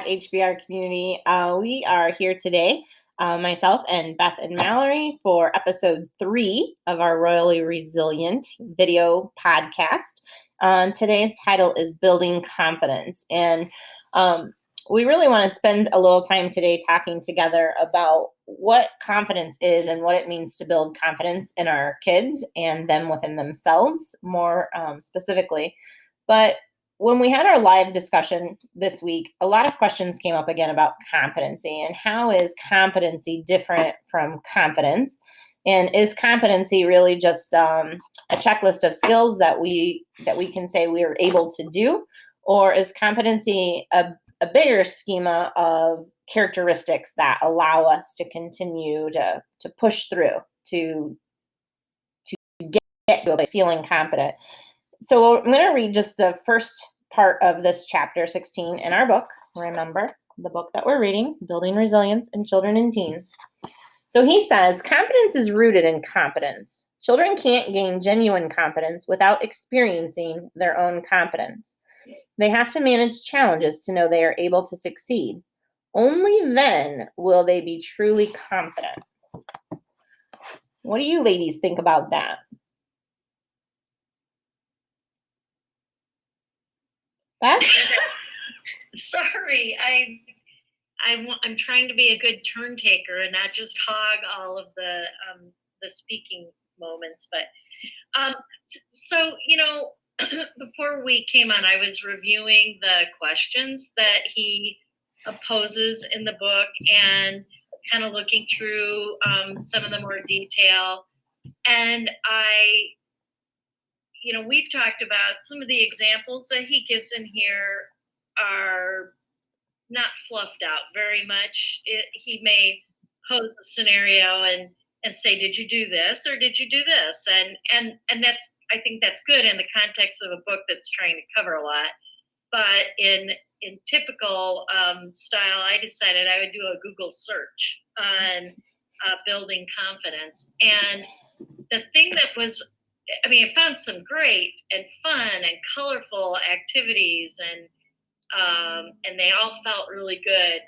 back, HBR community. We are here today, myself and Beth and Mallory, for episode 3 of our Royally Resilient video podcast. Today's title is Building Confidence. And we really want to spend a little time today talking together about what confidence is and what it means to build confidence in our kids and them within themselves more specifically. But when we had our live discussion this week, a lot of questions came up again about competency and how is competency different from confidence? And is competency really just a checklist of skills that we can say we are able to do? Or is competency a bigger schema of characteristics that allow us to continue to push through, to get to feeling competent? So I'm going to read just the first part of this chapter 16 in our book. Remember, the book that we're reading, Building Resilience in Children and Teens. So he says, confidence is rooted in competence. Children can't gain genuine confidence without experiencing their own competence. They have to manage challenges to know they are able to succeed. Only then will they be truly confident. What do you ladies think about that? Beth? Sorry, I'm trying to be a good turn taker and not just hog all of the speaking moments. But so before we came on, I was reviewing the questions that he poses in the book and kind of looking through some of the more detail. And we've talked about some of the examples that he gives in here are not fluffed out very much. He may pose a scenario and say, did you do this or did you do this? And that's, I think that's good in the context of a book that's trying to cover a lot. But in typical style, I decided I would do a Google search on building confidence. And the thing that was, I found some great and fun and colorful activities and they all felt really good.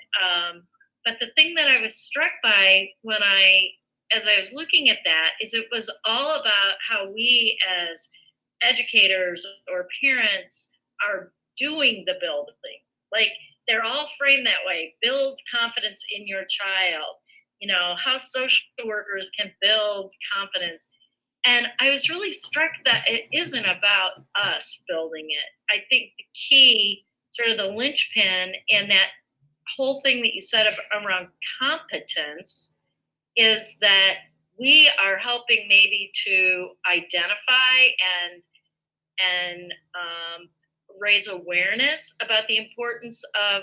But the thing that I was struck by as I was looking at that, is it was all about how we as educators or parents are doing the building. Like, they're all framed that way. Build confidence in your child. How social workers can build confidence. And I was really struck that it isn't about us building it. I think the key, sort of the linchpin in that whole thing that you said around competence, is that we are helping maybe to identify and raise awareness about the importance of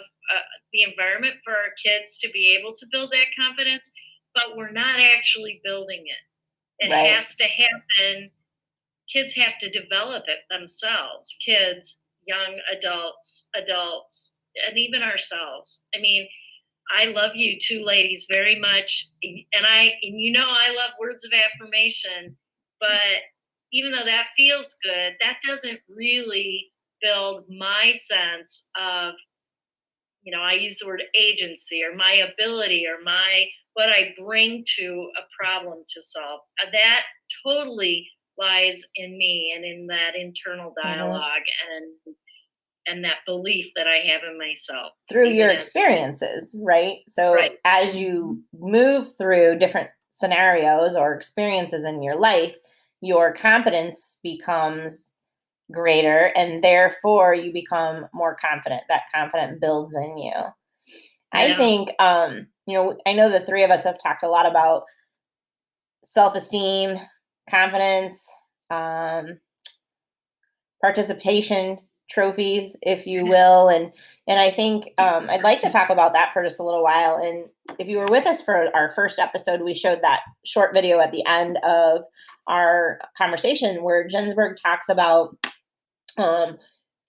the environment for our kids to be able to build that confidence, but we're not actually building it. It has to happen. Kids have to develop it themselves. Kids, young adults, and even ourselves. I love you two ladies very much. And I love words of affirmation, but even though that feels good, that doesn't really build my sense of, I use the word agency or my ability or what I bring to a problem to solve. That totally lies in me and in that internal dialogue and that belief that I have in myself. Through your experiences, right? So as you move through different scenarios or experiences in your life, your competence becomes greater and therefore you become more confident. That confidence builds in you. Yeah. I think, I know the three of us have talked a lot about self-esteem, confidence, participation trophies, if you will. And I think I'd like to talk about that for just a little while. And if you were with us for our first episode, we showed that short video at the end of our conversation where Jensberg talks about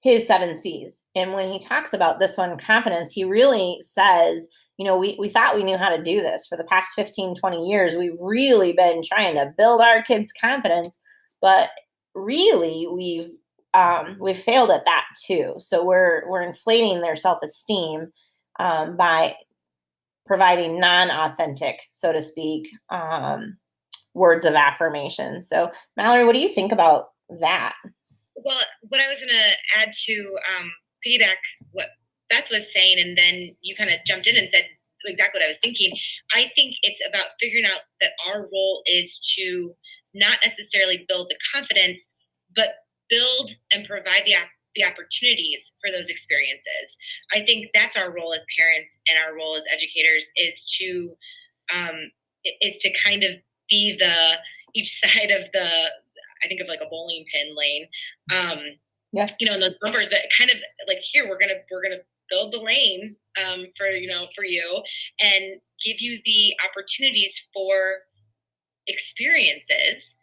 his 7 C's. And when he talks about this one, confidence, he really says, we thought we knew how to do this. For the past 15, 20 years, we've really been trying to build our kids' confidence, but really we've failed at that too. So we're inflating their self-esteem by providing non-authentic, so to speak, words of affirmation. So, Mallory, what do you think about that? Well, what I was going to add to piggyback what Beth was saying, and then you kind of jumped in and said exactly what I was thinking. I think it's about figuring out that our role is to not necessarily build the confidence, but build and provide the opportunities for those experiences. I think that's our role as parents and our role as educators is to kind of be the each side of the, I think of like a bowling pin lane, Yeah. and those bumpers, but kind of like, here, we're gonna build the lane for you, and give you the opportunities for experiences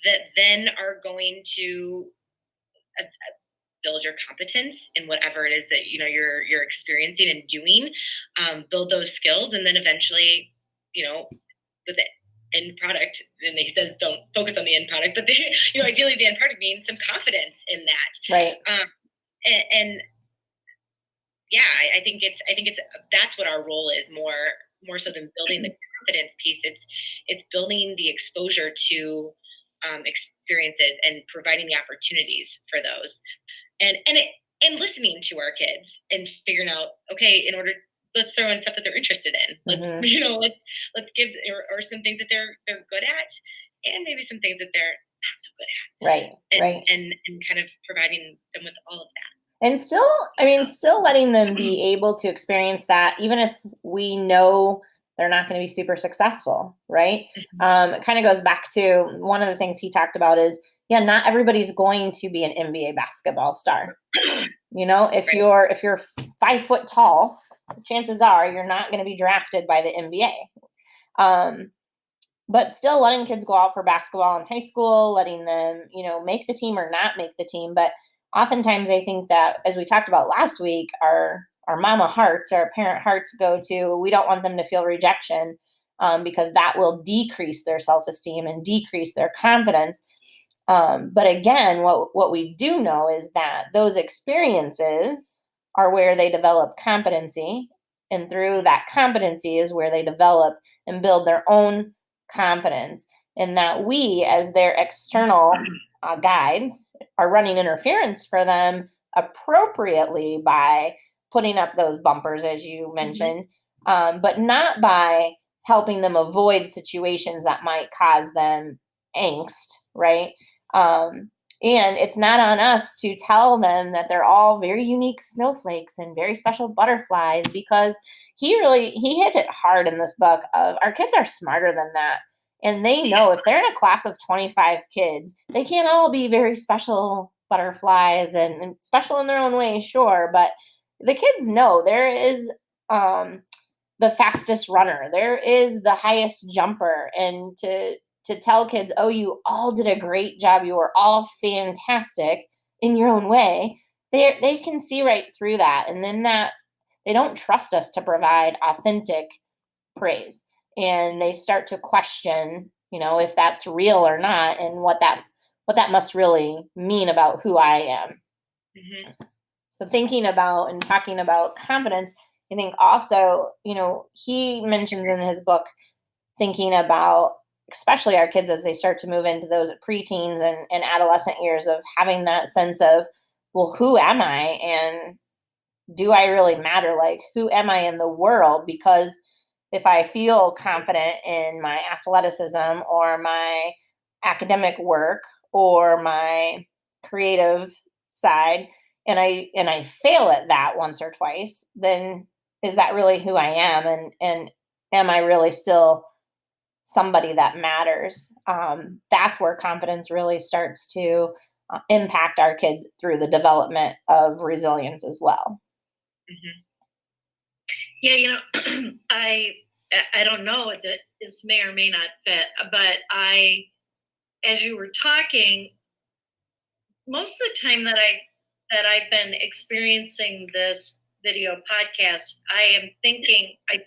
that then are going to build your competence in whatever it is that you're experiencing and doing, build those skills, and then eventually, with the end product, and he says don't focus on the end product, but ideally the end product means some confidence in that, right? And yeah, I think it's that's what our role is, more so than building the confidence piece. It's building the exposure to experiences and providing the opportunities for those, and listening to our kids and figuring out, okay, let's throw in stuff that they're interested in. Let's let's give or some things that they're good at, and maybe some things that they're not so good at. Right. And kind of providing them with all of that. And still letting them be able to experience that, even if we know they're not going to be super successful, right? It kind of goes back to one of the things he talked about is, not everybody's going to be an NBA basketball star. If Right. you're 5 foot tall, chances are you're not going to be drafted by the NBA. But still letting kids go out for basketball in high school, letting them, make the team or not make the team. But oftentimes I think that, as we talked about last week, our mama hearts, our parent hearts go to, we don't want them to feel rejection, because that will decrease their self-esteem and decrease their confidence. But again, what we do know is that those experiences are where they develop competency. And through that competency is where they develop and build their own confidence. And that we, as their external guides, are running interference for them appropriately by putting up those bumpers, as you mentioned, but not by helping them avoid situations that might cause them angst, right? And it's not on us to tell them that they're all very unique snowflakes and very special butterflies, because he hit it hard in this book of, our kids are smarter than that. And they know if they're in a class of 25 kids, they can't all be very special butterflies and special in their own way, sure. But the kids know there is the fastest runner, there is the highest jumper. And to tell kids, oh, you all did a great job, you were all fantastic in your own way, they can see right through that. And then that they don't trust us to provide authentic praise, and they start to question, if that's real or not, and what that must really mean about who I am. So thinking about and talking about confidence, I think also, he mentions in his book, thinking about especially our kids as they start to move into those preteens and adolescent years, of having that sense of, well, who am I? And do I really matter? Like, who am I in the world? Because if I feel confident in my athleticism or my academic work or my creative side, and I fail at that once or twice, then is that really who I am? And am I really still somebody that matters? That's where confidence really starts to impact our kids through the development of resilience as well. Yeah, I don't know that this may or may not fit, but as you were talking, most of the time that I've been experiencing this video podcast, I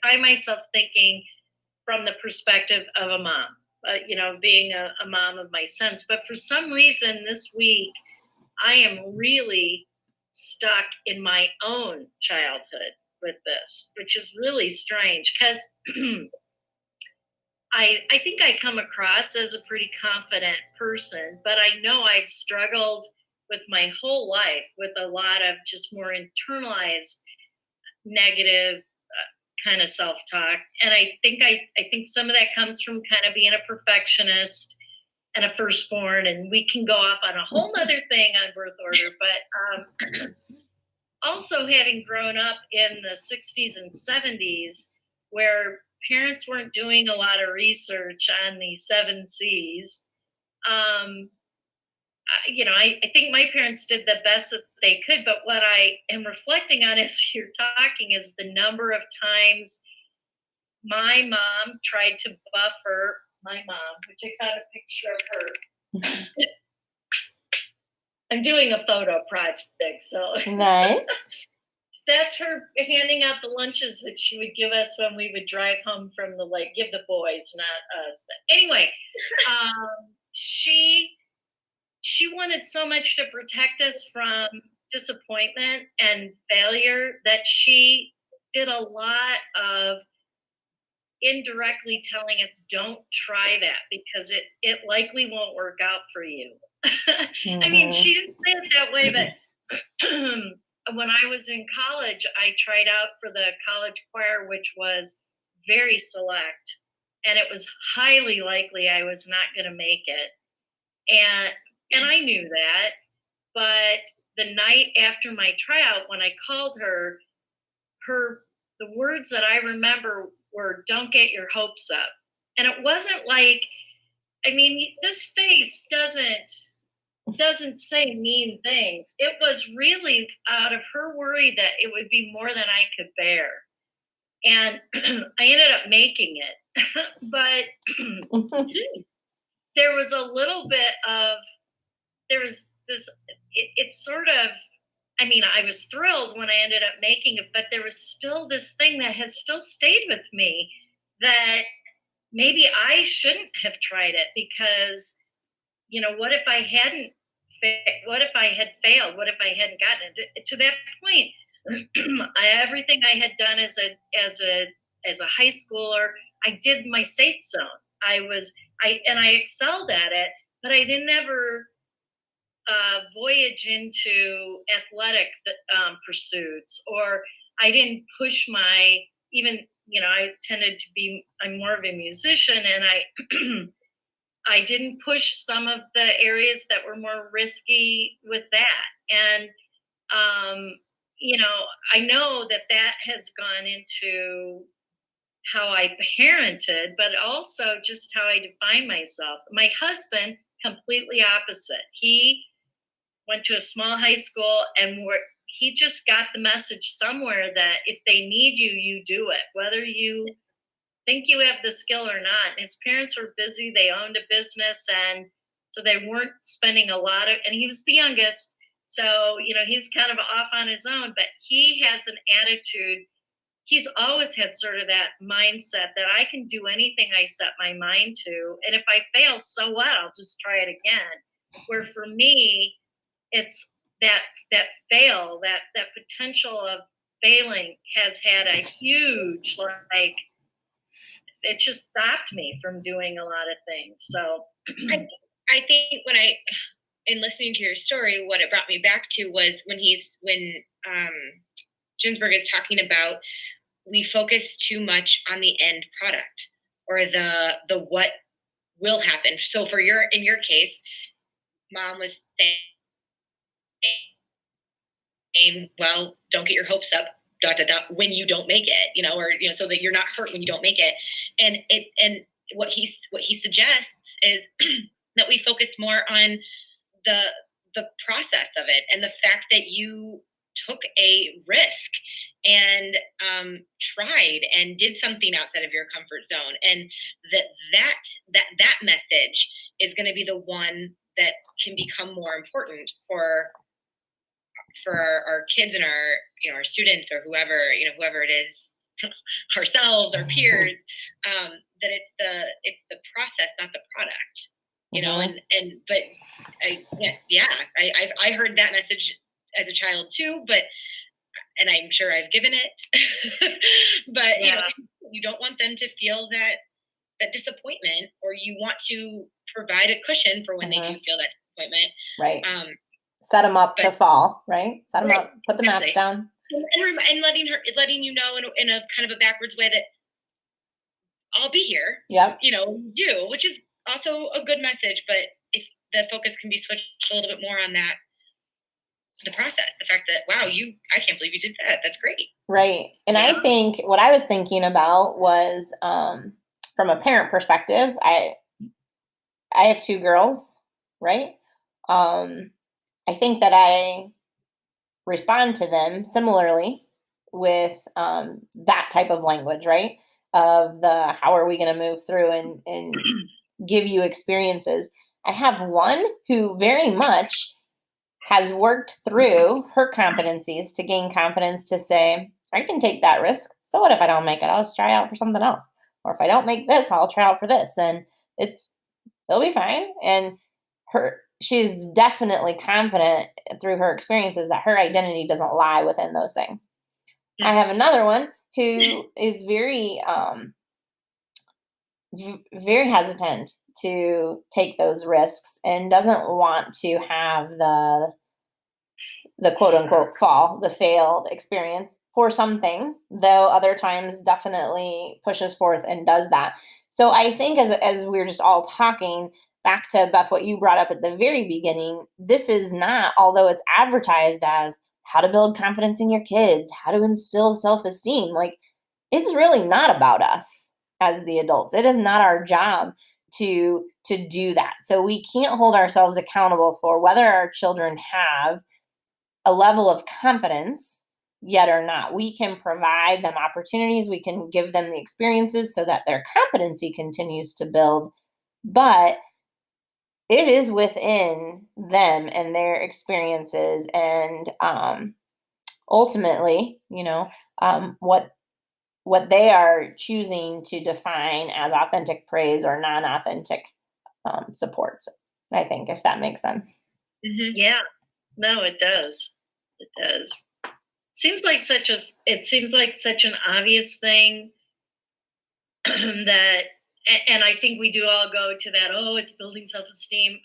find myself thinking from the perspective of a mom, being a mom of my sons. But for some reason this week, I am really stuck in my own childhood with this, which is really strange because I think I come across as a pretty confident person, but I know I've struggled with my whole life with a lot of just more internalized negative kind of self-talk. And I think some of that comes from kind of being a perfectionist and a firstborn, and we can go off on a whole nother thing on birth order. But also having grown up in the 60s and 70s where parents weren't doing a lot of research on the seven C's. I think my parents did the best that they could, but what I am reflecting on as you're talking is the number of times my mom tried to buffer my mom, which I found a picture of her. I'm doing a photo project, so Nice. that's her handing out the lunches that she would give us when we would drive home from the lake. Give the boys, not us. But anyway, she wanted so much to protect us from disappointment and failure that she did a lot of indirectly telling us don't try that because it likely won't work out for you. I mean, she didn't say it that way, but when I was in college, I tried out for the college choir, which was very select, and it was highly likely I was not going to make it. And I knew that, but the night after my tryout, when I called her, the words that I remember were "Don't get your hopes up," and it wasn't like, I mean, this face doesn't say mean things. It was really out of her worry that it would be more than I could bear. And I ended up making it. But there was a little bit of, there was this, it's sort of, I mean, I was thrilled when I ended up making it, but there was still this thing that has still stayed with me that maybe I shouldn't have tried it because, what if I hadn't what if I had failed? What if I hadn't gotten it to that point? Everything I had done as a high schooler, I did my safe zone. I excelled at it, but I didn't ever voyage into athletic pursuits, or I didn't push my even. I tended to be. I'm more of a musician, and I didn't push some of the areas that were more risky with that. And, I know that that has gone into how I parented, but also just how I define myself. My husband, completely opposite. He went to a small high school and he just got the message somewhere that if they need you, you do it, whether you think you have the skill or not. His parents were busy, they owned a business, and so they weren't spending a lot of, and he was the youngest. So, he's kind of off on his own, but he has an attitude. He's always had sort of that mindset that I can do anything I set my mind to. And if I fail, so what? I'll just try it again. Where for me, it's that fail, that potential of failing has had a huge, like, it just stopped me from doing a lot of things. So I think in listening to your story, what it brought me back to was when Ginsburg is talking about, we focus too much on the end product or the what will happen. So in your case, mom was saying, well, don't get your hopes up, dot dot dot, when you don't make it, or so that you're not hurt when you don't make it. And what he suggests is that we focus more on the process of it and the fact that you took a risk and tried and did something outside of your comfort zone, and that message is going to be the one that can become more important for our kids and our students, or whoever it is, ourselves, our peers, that it's the process, not the product. But I heard that message as a child too, but and I'm sure I've given it. But Yeah. you don't want them to feel that disappointment, or you want to provide a cushion for when they do Mhm. feel that disappointment. Right. Um, Set them up but to fall, right? Set them right, up, put the mats exactly. down. And letting you know in a kind of a backwards way that I'll be here, Yep. do, which is also a good message. But if the focus can be switched a little bit more on the process, the fact that, wow, I can't believe you did that. That's great. Right. And I Yeah. think what I was thinking about was from a parent perspective, I have two girls, right? Um, I think that I respond to them similarly with that type of language, right? Of the how are we going to move through and give you experiences. I have one who very much has worked through her competencies to gain confidence to say, I can take that risk. So what if I don't make it? I'll just try out for something else. Or if I don't make this, I'll try out for this. And it's it'll be fine. And she's definitely confident through her experiences that her identity doesn't lie within those things. I have another one who is very hesitant to take those risks and doesn't want to have the quote unquote fall, the failed experience for some things, though other times definitely pushes forth and does that. So I think as we are just all talking, back to Beth, what you brought up at the very beginning, this is not, although it's advertised as how to build confidence in your kids, how to instill self-esteem, like it's really not about us as the adults. It is not our job to do that. So we can't hold ourselves accountable for whether our children have a level of confidence yet or not. We can provide them opportunities, we can give them the experiences so that their competency continues to build, but it is within them and their experiences and ultimately, what they are choosing to define as authentic praise or non-authentic supports. I think if that makes sense. Yeah. No, it does. It does. It seems like such an obvious thing that and I think we do all go to that, oh, it's building self-esteem.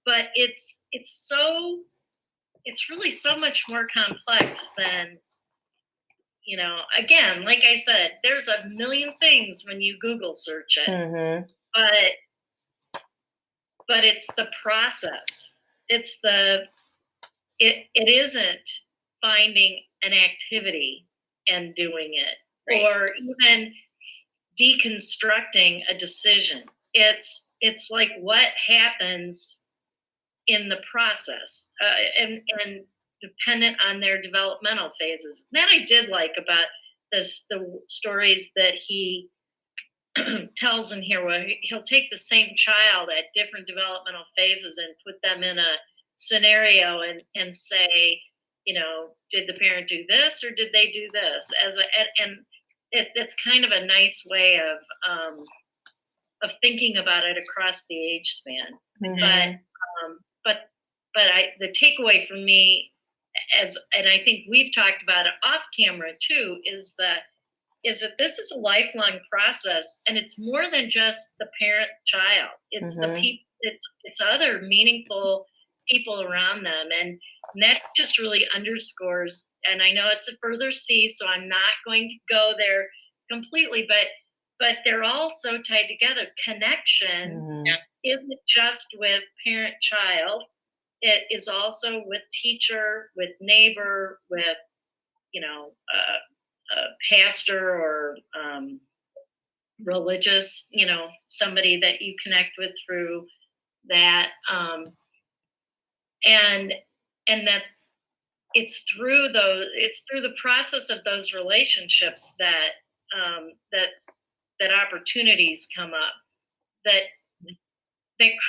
But it's really so much more complex than, again, like I said, there's a million things when you Google search it, Mm-hmm. but it's the process. It's the it isn't finding an activity and doing it, Right. or even deconstructing a decision. It's like what happens in the process, and dependent on their developmental phases. That I did like about the stories that he tells in here, where he'll take the same child at different developmental phases and put them in a scenario and say, did the parent do this or did they do this? And it's kind of a nice way of thinking about it across the age span. Mm-hmm. But the takeaway for me, and I think we've talked about it off camera too, is that this is a lifelong process, and it's more than just the parent child. It's the Mm-hmm. people. It's other meaningful people around them, and that just really underscores. And I know it's a further C, so I'm not going to go there completely, but they're all so tied together. Connection Mm-hmm. isn't just with parent child. It is also with teacher, with neighbor, with pastor or religious, somebody that you connect with through that, and that it's through the process of those relationships that opportunities come up that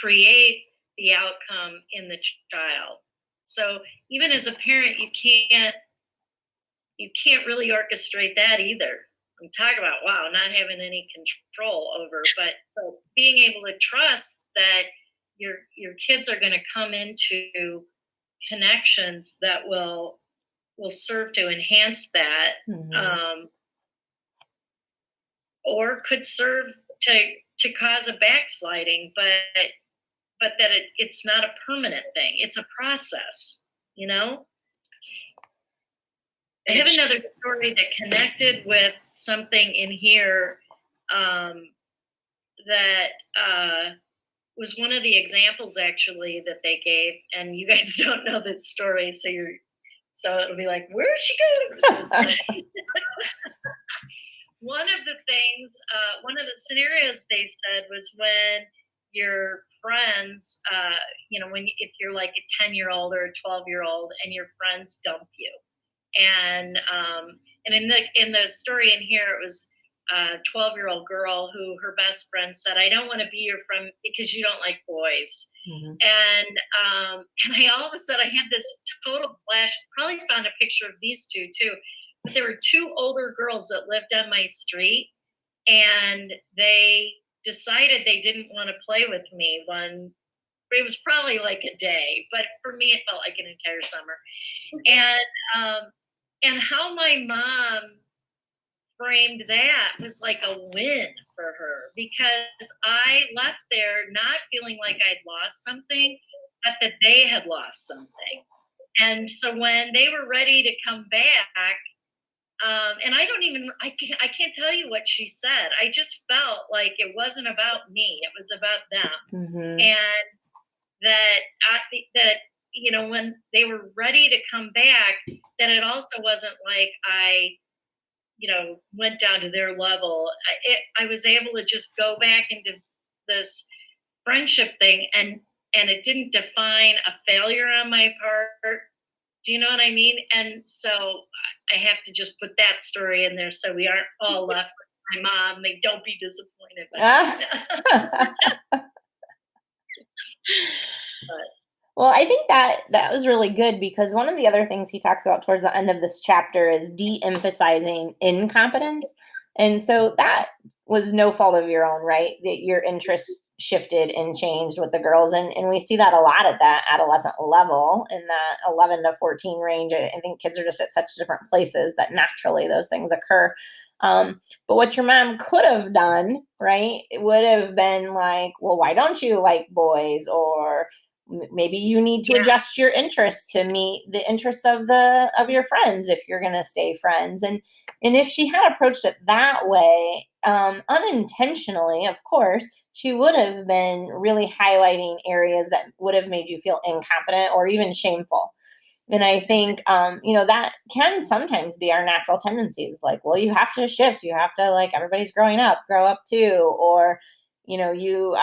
create the outcome in the child. So even as a parent, you can't really orchestrate that either. I'm talking about, wow, not having any control over, but being able to trust that your kids are going to come into connections that will will serve to enhance that, or could serve to cause a backsliding, but that it's not a permanent thing. It's a process, you know? I have another story that connected with something in here, that was one of the examples actually that they gave, and you guys don't know this story, so it'll be like, where'd she go with this? One of the things, one of the scenarios they said was when your friends, if you're like a 10-year-old or a 12-year-old and your friends dump you, and in the story in here, it was a 12-year-old girl who her best friend said, "I don't want to be your friend because you don't like boys." And I all of a sudden I had this total flash. Probably found a picture of these two too, but there were two older girls that lived on my street, and they decided they didn't want to play with me one. It was probably like a day, but for me it felt like an entire summer. And how my mom framed that was like a win for her, because I left there not feeling like I'd lost something, but that they had lost something. And so when they were ready to come back, and I can't tell you what she said. I just felt like it wasn't about me; it was about them, and that when they were ready to come back, that it also wasn't like I went down to their level. I was able to just go back into this friendship thing, and it didn't define a failure on my part. Do you know what I mean? And so I have to just put that story in there so we aren't all left with my mom. Like, don't be disappointed. But Well, I think that was really good, because one of the other things he talks about towards the end of this chapter is de-emphasizing incompetence. And so that was no fault of your own, right? That your interests shifted and changed with the girls. And we see that a lot at that adolescent level, in that 11 to 14 range. I think kids are just at such different places that naturally those things occur. But what your mom could have done, right, it would have been like, well, why don't you like boys? Or maybe you need to adjust your interests to meet the interests of your friends if you're going to stay friends. And if she had approached it that way, unintentionally, of course, she would have been really highlighting areas that would have made you feel incompetent or even shameful. And I think, that can sometimes be our natural tendencies. Like, well, you have to shift. You have to, like, everybody's growing up, grow up too. Or, you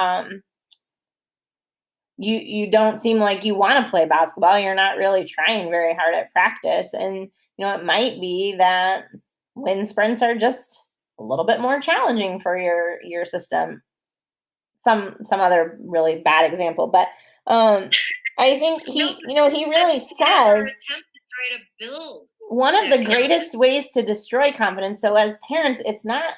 don't seem like you want to play basketball. You're not really trying very hard at practice. And, it might be that wind sprints are just a little bit more challenging for your system. Some other really bad example, but I think he really says attempt to try to build one of the greatest ways to destroy confidence. So as parents, it's not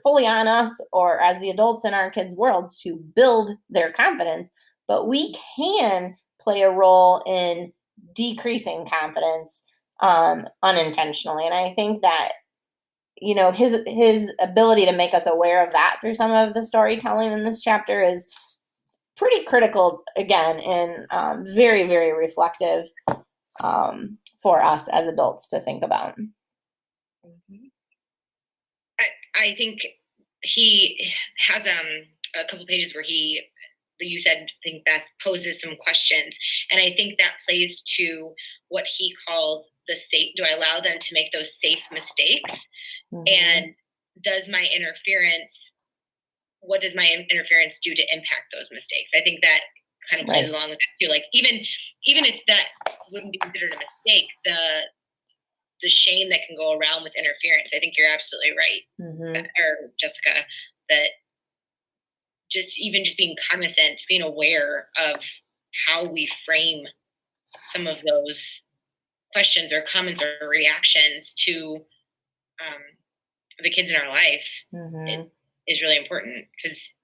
fully on us or as the adults in our kids' worlds to build their confidence, but we can play a role in decreasing confidence unintentionally. And I think that his ability to make us aware of that through some of the storytelling in this chapter is pretty critical, again, and very, very reflective for us as adults to think about. I think he has a couple pages where you said, I think Beth poses some questions, and I think that plays to what he calls the safe. Do I allow them to make those safe mistakes? And what does my interference do to impact those mistakes? I think that kind of plays along with that too. Like, even if that wouldn't be considered a mistake, the shame that can go around with interference. I think you're absolutely right, or Jessica, that just being cognizant, being aware of how we frame some of those questions or comments or reactions to the kids in our life, it is really important, because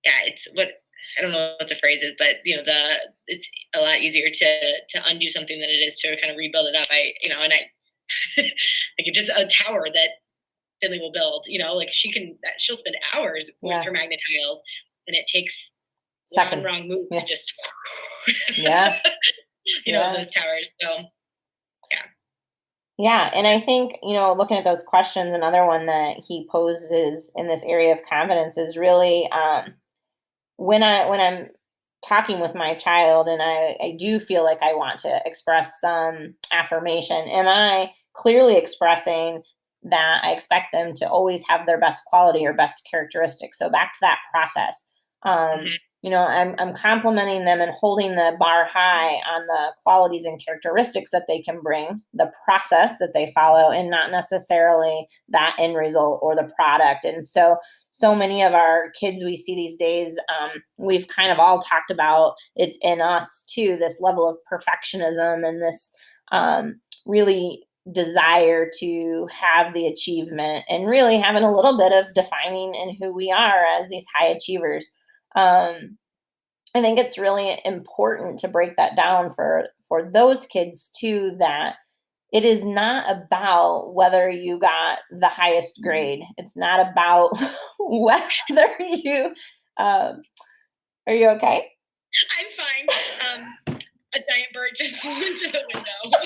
it's I don't know what the phrase is, but it's a lot easier to undo something than it is to kind of rebuild it up. Like just a tower that Finley will build, like she'll spend hours with her magnet tiles, and it takes one Seconds. wrong move to just Yeah. those towers. So yeah. Yeah, and I think, looking at those questions, another one that he poses in this area of confidence is really, when I'm talking with my child and I do feel like I want to express some affirmation, am I clearly expressing that I expect them to always have their best quality or best characteristic? So back to that process. Um, Mhm. I'm complimenting them and holding the bar high on the qualities and characteristics that they can bring, the process that they follow, and not necessarily that end result or the product. And so many of our kids we see these days, we've kind of all talked about it's in us too, this level of perfectionism and this really desire to have the achievement and really having a little bit of defining in who we are as these high achievers. I think it's really important to break that down for those kids too, that it is not about whether you got the highest grade. It's not about whether you are you okay? I'm fine. A giant bird just flew into the window.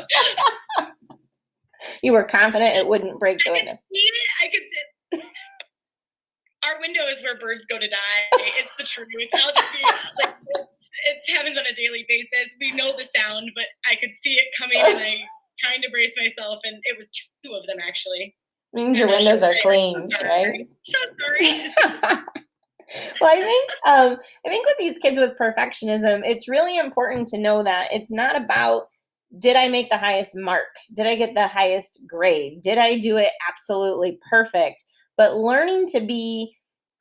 You were confident it wouldn't break the window. I could see it. Our window is where birds go to die. It's the truth. I'll just be like, it happens on a daily basis. We know the sound, but I could see it coming, and I trying to brace myself, and it was two of them actually. Means your windows are clean, right? So sorry. Well, I think with these kids with perfectionism, it's really important to know that it's not about, did I make the highest mark? Did I get the highest grade? Did I do it absolutely perfect? But learning to be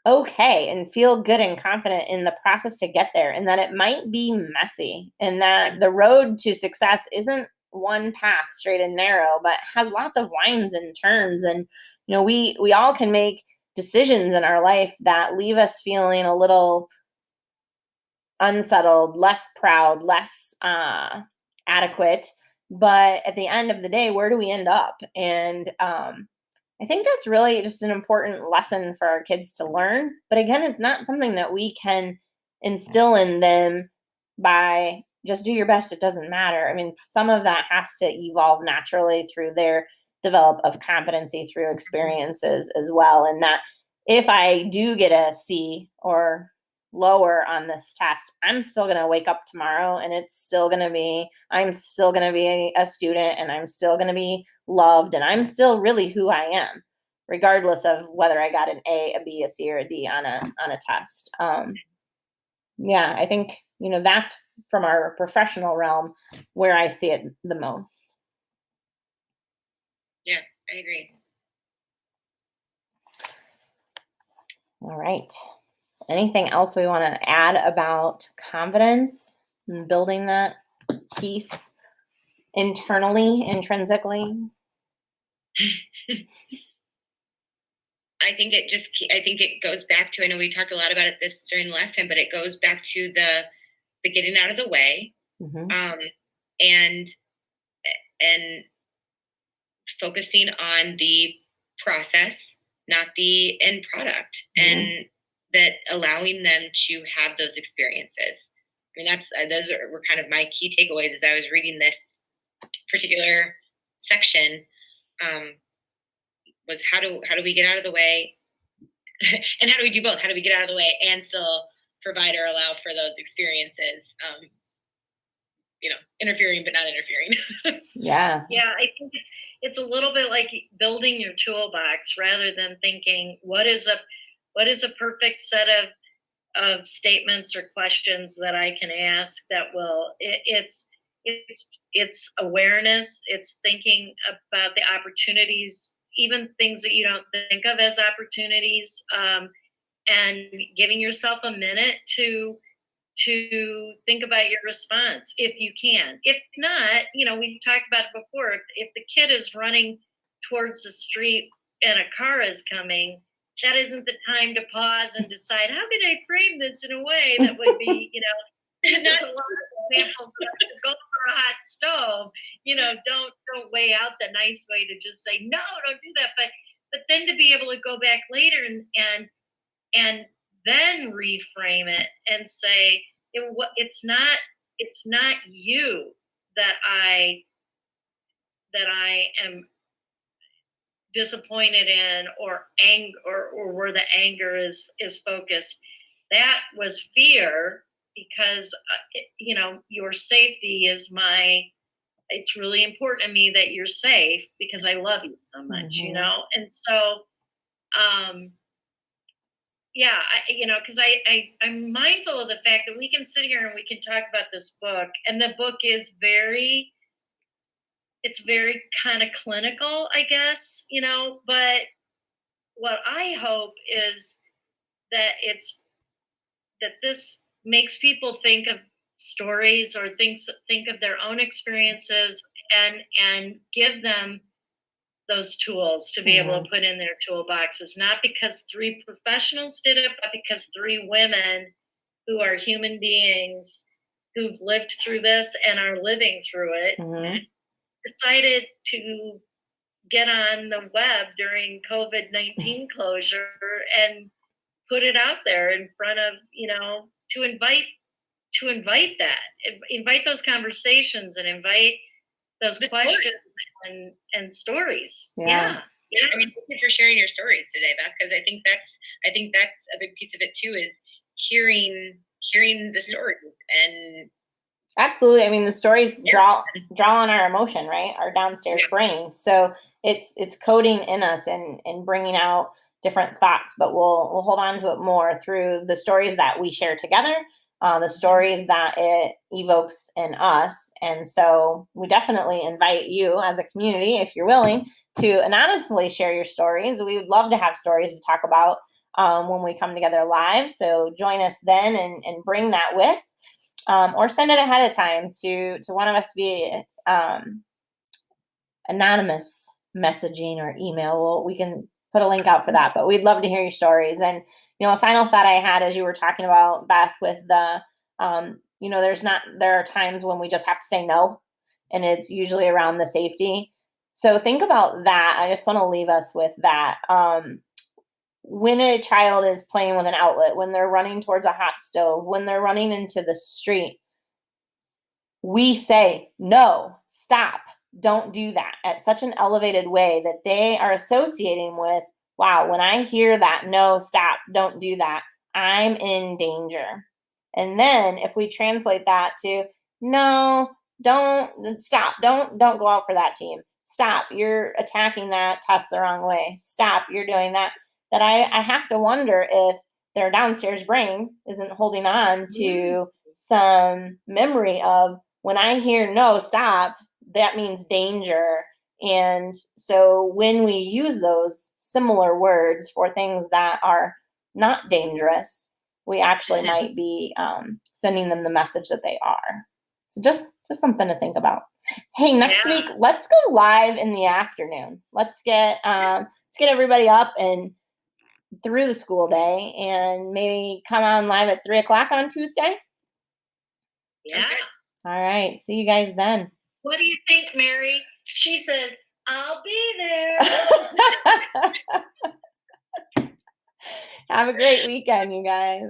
okay and feel good and confident in the process to get there, and that it might be messy, and that the road to success isn't one path straight and narrow, but has lots of winds and turns. And we all can make decisions in our life that leave us feeling a little unsettled, less proud, less adequate. But at the end of the day, where do we end up? And I think that's really just an important lesson for our kids to learn. But again, it's not something that we can instill in them by just do your best, it doesn't matter. I mean, some of that has to evolve naturally through their develop of competency through experiences as well. And that if I do get a C or lower on this test, I'm still going to wake up tomorrow and I'm still going to be a student, and I'm still going to be loved, and I'm still really who I am, regardless of whether I got an A, a B, a C, or a D on a test. Yeah, I think, that's from our professional realm where I see it the most. Yeah, I agree. All right. Anything else we want to add about confidence and building that piece internally, intrinsically? I think it goes back to, I know we talked a lot about this during the last time, but it goes back to the getting out of the way, Mm-hmm. and focusing on the process, not the end product, Mm-hmm. and that allowing them to have those experiences. I mean, were kind of my key takeaways as I was reading this particular section. Was how do we get out of the way, and how do we do both? How do we get out of the way and still provide or allow for those experiences? Interfering but not interfering. Yeah. Yeah, I think it's a little bit like building your toolbox rather than thinking what is a perfect set of statements or questions that I can ask that it's awareness, it's thinking about the opportunities, even things that you don't think of as opportunities, and giving yourself a minute to think about your response if you can. If not, we've talked about it before. If the kid is running towards the street and a car is coming, that isn't the time to pause and decide, how can I frame this in a way that would be, this is a lot of examples of go for a hot stove, don't weigh out the nice way to just say, no, don't do that. But then to be able to go back later and then reframe it and say, it's not you that I am disappointed in, or or where the anger is focused. That was fear, because your safety is it's really important to me that you're safe because I love you so much, and so um yeah, because I'm mindful of the fact that we can sit here and we can talk about this book, and the book is very kind of clinical, I guess, but what I hope is that this makes people think of stories, or think of their own experiences, and give them those tools to be able to put in their toolboxes, not because three professionals did it, but because three women who are human beings who've lived through this and are living through it decided to get on the web during COVID-19 closure and put it out there in front of, to invite those conversations, and invite those questions and stories. Yeah. I mean, thank you for sharing your stories today, Beth, because I think that's a big piece of it too, is hearing the stories. And absolutely. I mean, the stories draw on our emotion, right? Our downstairs brain. So it's coding in us and bringing out different thoughts. But we'll hold on to it more through the stories that we share together, the stories that it evokes in us. And so we definitely invite you as a community, if you're willing, to anonymously share your stories. We would love to have stories to talk about when we come together live. So join us then and bring that with. Or send it ahead of time to one of us via anonymous messaging or able. We can put a link out for that, but we'd love to hear your stories. And a final thought I had as you were talking about, Beth, with the there are times when we just have to say no, and it's usually around the safety. So think about that. I just want to leave us with that. When a child is playing with an outlet, when they're running towards a hot stove, when they're running into the street, we say, no, stop, don't do that, at such an elevated way that they are associating with, wow, when I hear that, no, stop, don't do that, I'm in danger. And then if we translate that to, no, don't stop, don't go out for that team. Stop, you're attacking that test the wrong way. Stop, you're doing that. That I have to wonder if their downstairs brain isn't holding on to some memory of, when I hear no, stop, that means danger. And so when we use those similar words for things that are not dangerous, we actually might be sending them the message that they are. So just something to think about. Hey, next week, let's go live in the afternoon. Let's get everybody up and through the school day, and maybe come on live at 3:00 on Tuesday. Yeah. All right. See you guys then. What do you think, Mary? She says, I'll be there. Have a great weekend, you guys.